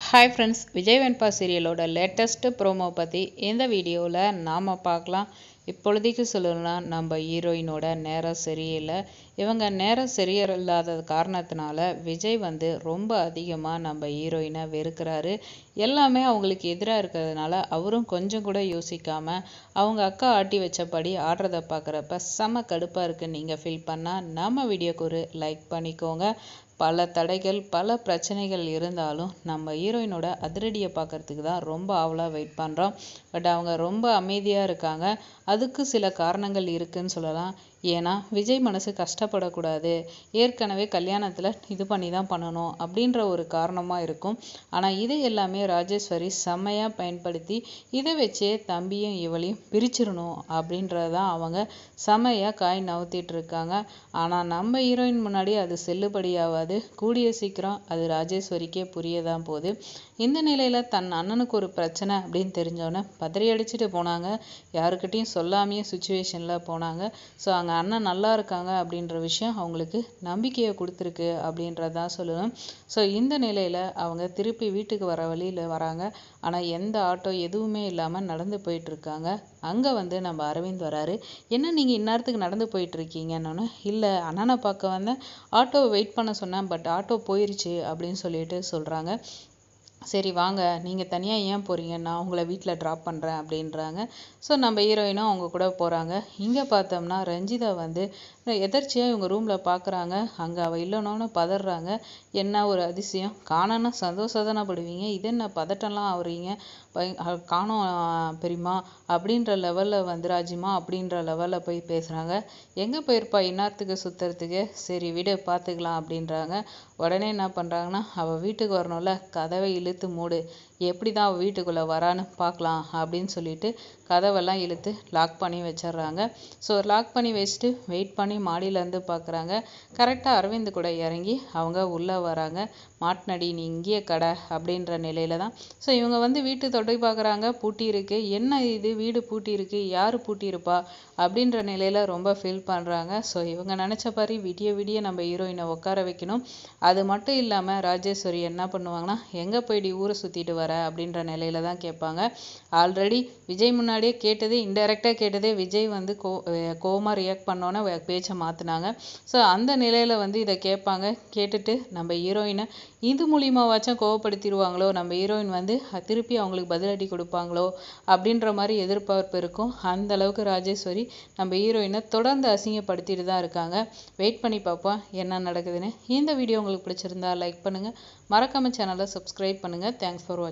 Hi friends, Vijay வெண்பா சீரியலோட latest promo பற்றி இந்த வீடியோவில் நாம் பார்க்கலாம். இப்பொழுதைக்கு சொல்லணும்னா நம்ம ஹீரோயினோட நேரம் சரியில்லை. இவங்க நேரம் சரியில்லாத காரணத்தினால விஜய் ரொம்ப அதிகமாக நம்ம ஹீரோயினை வெறுக்கிறாரு. எல்லாமே அவங்களுக்கு எதிராக இருக்கிறதுனால அவரும் கொஞ்சம் கூட யோசிக்காமல் அவங்க அக்கா ஆட்டி வச்சபடி ஆடுறத பார்க்குறப்ப செம கடுப்பாக இருக்குன்னு நீங்கள் ஃபீல் பண்ணால் நம்ம வீடியோக்கு ஒரு லைக் பண்ணிக்கோங்க. பல தடைகள் பல பிரச்சனைகள் இருந்தாலும் நம்ம ஹீரோயினோட அதிரடியை பார்க்கறதுக்கு தான் ரொம்ப ஆவலாக வெயிட் பண்ணுறோம். பட் அவங்க ரொம்ப அமைதியாக இருக்காங்க. அதுக்கு சில காரணங்கள் இருக்குன்னு சொல்லலாம். ஏன்னா விஜய் மனசு கஷ்டப்படக்கூடாது, ஏற்கனவே கல்யாணத்தில் இது பண்ணி தான் பண்ணணும் அப்படின்ற ஒரு காரணமாக இருக்கும். ஆனால் இதை எல்லாமே ராஜேஸ்வரி செம்மையாக பயன்படுத்தி இதை வச்சே தம்பியும் இவளையும் பிரிச்சிடணும் அப்படின்றதான் அவங்க செம்மையாக காய் நவுத்திட்டு இருக்காங்க. ஆனால் நம்ம ஹீரோயின் முன்னாடி அது செல்லுபடியாகாது. கூடிய சீக்கிரம் அது ராஜேஸ்வரிக்கே புரியதான் போகுது. இந்த நிலையில் தன் அண்ணனுக்கு ஒரு பிரச்சனை அப்படின்னு தெரிஞ்சோன்னே பதறி அடிச்சுட்டு போனாங்க. யாருக்கிட்டையும் சொல்லாமையே சுச்சுவேஷனில் போனாங்க. ஸோ அங்கே அண்ணன் நல்லா இருக்காங்க அப்படின்ற விஷயம் அவங்களுக்கு நம்பிக்கையை கொடுத்துருக்கு அப்படின்றதான் சொல்லணும். ஸோ இந்த நிலையில் அவங்க திருப்பி வீட்டுக்கு வர வழியில் வராங்க. ஆனால் எந்த ஆட்டோ எதுவுமே இல்லாமல் நடந்து போயிட்டுருக்காங்க. அங்கே நம்ம அரவிந்த் வராரு. என்ன நீங்கள் இந்நேரத்துக்கு நடந்து போயிட்டுருக்கீங்கன்னு, இல்லை அண்ணனை பார்க்க வந்தேன், ஆட்டோவை வெயிட் பண்ண சொன்னேன், பட் ஆட்டோ போயிருச்சு அப்படின்னு சொல்லிட்டு சொல்கிறாங்க. சரி வாங்க, நீங்கள் தனியாக ஏன் போகிறீங்க, நான் உங்களை வீட்டில் ட்ராப் பண்ணுறேன் அப்படின்றாங்க. ஸோ நம்ம ஹீரோயினும் அவங்க கூட போகிறாங்க. இங்கே பார்த்தோம்னா ரஞ்சிதா எதர்ச்சியாக இவங்க ரூமில் பார்க்குறாங்க. அங்கே அவள் இல்லைனோன்னு பதறாங்க. என்ன ஒரு அதிசயம், காணோன்னா சந்தோஷதானப்படுவீங்க, இது என்ன பதட்டம்லாம் ஆகுறீங்க, காணோம் பெரியம்மா அப்படின்ற லெவலில் ராஜிமா அப்படின்ற லெவலில் போய் பேசுகிறாங்க. எங்கே போயிருப்பா இந்நேரத்துக்கு சுற்றுறதுக்கு, சரி விடு பார்த்துக்கலாம் அப்படின்றாங்க. உடனே என்ன பண்ணுறாங்கன்னா, அவள் வீட்டுக்கு வரணும்ல, கதவை இழுத்து மூடு, எப்படி தான் அவள் வீட்டுக்குள்ளே வரான்னு பார்க்கலாம் அப்படின்னு சொல்லிட்டு கதவெல்லாம் இழுத்து லாக் பண்ணி வச்சிடுறாங்க. ஸோ லாக் பண்ணி வச்சுட்டு வெயிட் பண்ணி மாடியிலேருந்து பார்க்குறாங்க. கரெக்டாக அரவிந்த் கூட இறங்கி அவங்க உள்ளே வராங்க. மாட்டினடி நீ இங்கேயே கடை அப்படின்ற நிலையில தான். ஸோ இவங்க வீட்டு தொட்டை பார்க்குறாங்க, பூட்டி இருக்கு. என்ன இது வீடு பூட்டி இருக்கு, யார் பூட்டியிருப்பா அப்படின்ற நிலையில் ரொம்ப ஃபீல் பண்ணுறாங்க. ஸோ இவங்க நினச்ச மாதிரி விடிய விடிய நம்ம ஹீரோயினை உட்கார வைக்கணும். அது மட்டும் இல்லாமல் ராஜேஸ்வரி என்ன பண்ணுவாங்கன்னா, எங்கே போயிடி ஊரை சுற்றிட்டு வர அப்படின்ற நிலையில தான் கேட்பாங்க. ஆல்ரெடி விஜய் முன்னாடியே கேட்டதே, இன்டெரக்டாக கேட்டதே விஜய் கோவமாக ரியாக்ட் பண்ணோன்னே பேச்சை மாற்றினாங்க. ஸோ அந்த நிலையில் இதை கேட்பாங்க. கேட்டுட்டு நம்ம ஹீரோயினை இது மூலியமாவாச்சும் கோவப்படுத்திடுவாங்களோ, நம்ம ஹீரோயின் திருப்பி அவங்களுக்கு பதிலடி கொடுப்பாங்களோ அப்படின்ற மாதிரி எதிர்பார்ப்பு இருக்கும். அந்த அளவுக்கு ராஜேஸ்வரி நம்ம ஹீரோயினை தொடர்ந்து அசிங்கப்படுத்திட்டு தான் இருக்காங்க. வெயிட் பண்ணி பார்ப்போம் என்ன நடக்குதுன்னு. இந்த வீடியோ உங்களுக்கு பிடிச்சிருந்தா லைக் பண்ணுங்கள், மறக்காம சேனலை சப்ஸ்கிரைப் பண்ணுங்கள். தேங்க்ஸ் ஃபார் வாட்சிங்.